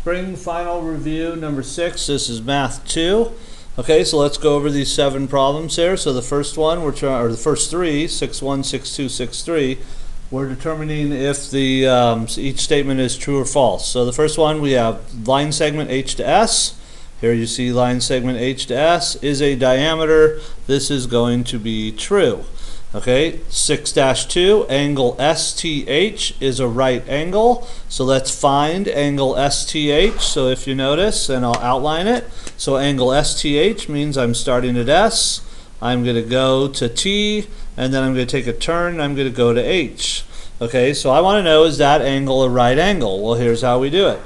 Spring final review number 6. This is math 2. Okay, so let's go over these 7 problems here. So the first one, or the first 3, 6-1, 6-2, 6-3, we're determining if the each statement is true or false. So the first one, we have line segment H to S. Here you see line segment H to S is a diameter. This is going to be true. Okay, 6-2, angle STH is a right angle. So let's find angle STH. So if you notice, and I'll outline it. So angle STH means I'm starting at S. I'm going to go to T, and then I'm going to take a turn, and I'm going to go to H. Okay, so I want to know, is that angle a right angle? Well, here's how we do it.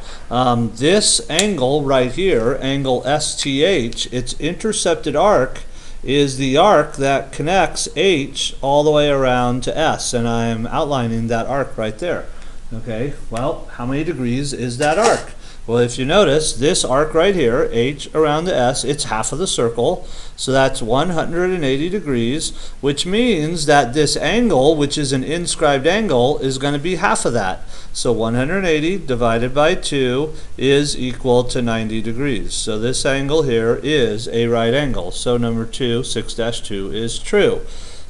This angle right here, angle STH, its intercepted arc is the arc that connects H all the way around to S, and I'm outlining that arc right there. Okay, well, how many degrees is that arc? Well, if you notice, this arc right here, H around the S, it's half of the circle, so that's 180 degrees, which means that this angle, which is an inscribed angle, is going to be half of that. So 180 divided by 2 is equal to 90 degrees. So this angle here is a right angle. So number 2, 6-2 is true.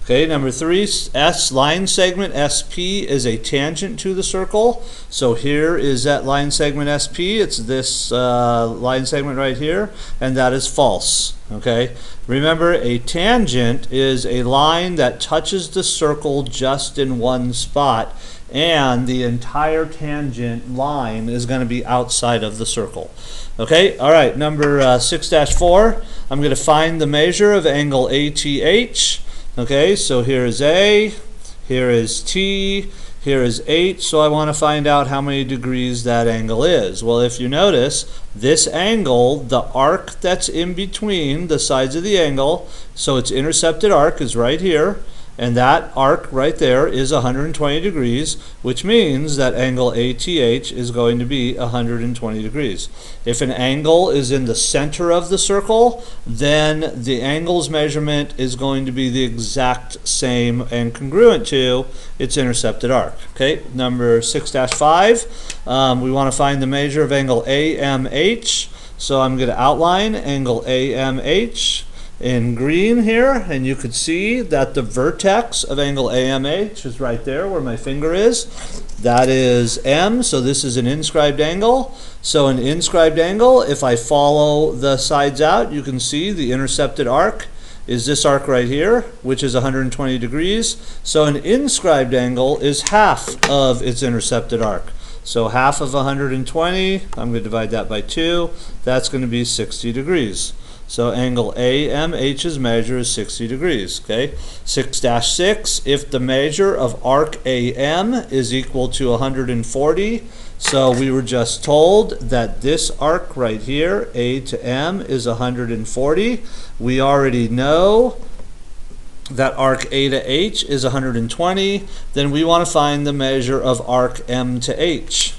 Okay, number 3, S line segment SP is a tangent to the circle. So here is that line segment SP. It's this line segment right here, and that is false. Okay, remember, a tangent is a line that touches the circle just in one spot, and the entire tangent line is going to be outside of the circle. Okay, all right, number 6-4, I'm going to find the measure of angle ATH. Okay, so here is A, here is T, here is H, so I want to find out how many degrees that angle is. Well, if you notice, this angle, the arc that's in between the sides of the angle, so its intercepted arc is right here, and that arc right there is 120 degrees, which means that angle ATH is going to be 120 degrees. If an angle is in the center of the circle, then the angle's measurement is going to be the exact same and congruent to its intercepted arc. Okay, number 6-5, we want to find the measure of angle AMH. So I'm going to outline angle AMH in green here, and you could see that the vertex of angle AMH is right there where my finger is. That is M, so this is an inscribed angle. So an inscribed angle, if I follow the sides out, you can see the intercepted arc is this arc right here, which is 120 degrees. So an inscribed angle is half of its intercepted arc. So half of 120, I'm going to divide that by 2, that's going to be 60 degrees. So angle AMH's measure is 60 degrees. Okay, 6-6, if the measure of arc AM is equal to 140, so we were just told that this arc right here, A to M, is 140. We already know that arc A to H is 120. Then we want to find the measure of arc M to H.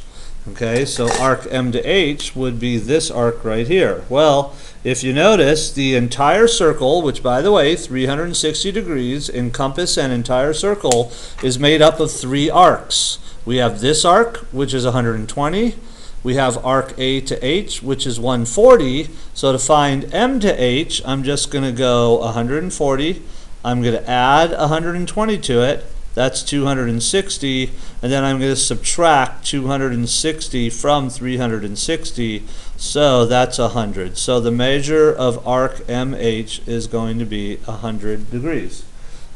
Okay, so arc M to H would be this arc right here. Well, if you notice, the entire circle, which by the way, 360 degrees, encompass an entire circle, is made up of 3 arcs. We have this arc, which is 120. We have arc A to H, which is 140. So to find M to H, I'm just going to go 140. I'm going to add 120 to it. That's 260, and then I'm going to subtract 260 from 360, so that's 100. So the measure of arc MH is going to be 100 degrees.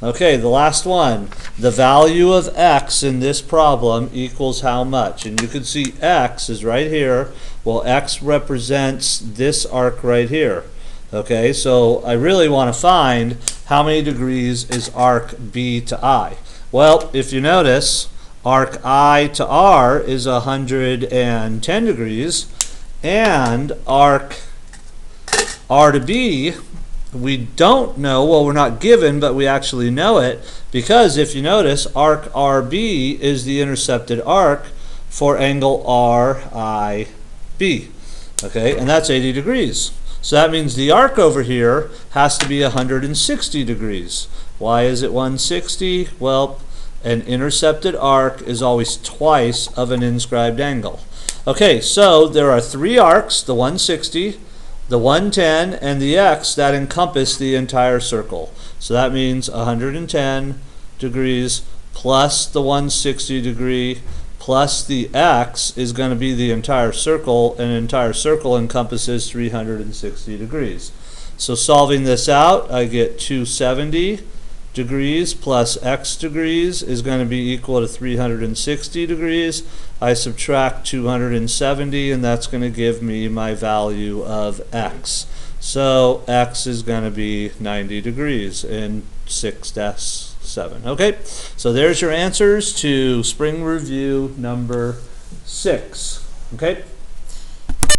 Okay, the last one. The value of x in this problem equals how much? And you can see x is right here. Well, x represents this arc right here. Okay, so I really want to find how many degrees is arc B to I. Well, if you notice, arc I to R is 110 degrees, and arc R to B, we don't know, well, we're not given, but we actually know it, because if you notice, arc RB is the intercepted arc for angle RIB. Okay, and that's 80 degrees. So that means the arc over here has to be 160 degrees. Why is it 160? Well, An intercepted arc is always twice of an inscribed angle. Okay, so there are three arcs, the 160, the 110, and the x that encompass the entire circle. So that means 110 degrees plus the 160 degree plus the x is going to be the entire circle. An entire circle encompasses 360 degrees. So solving this out, I get 270 degrees plus x degrees is going to be equal to 360 degrees. I subtract 270, and that's going to give me my value of x. So x is going to be 90 degrees in 6-7. Okay, so there's your answers to spring review number 6. Okay.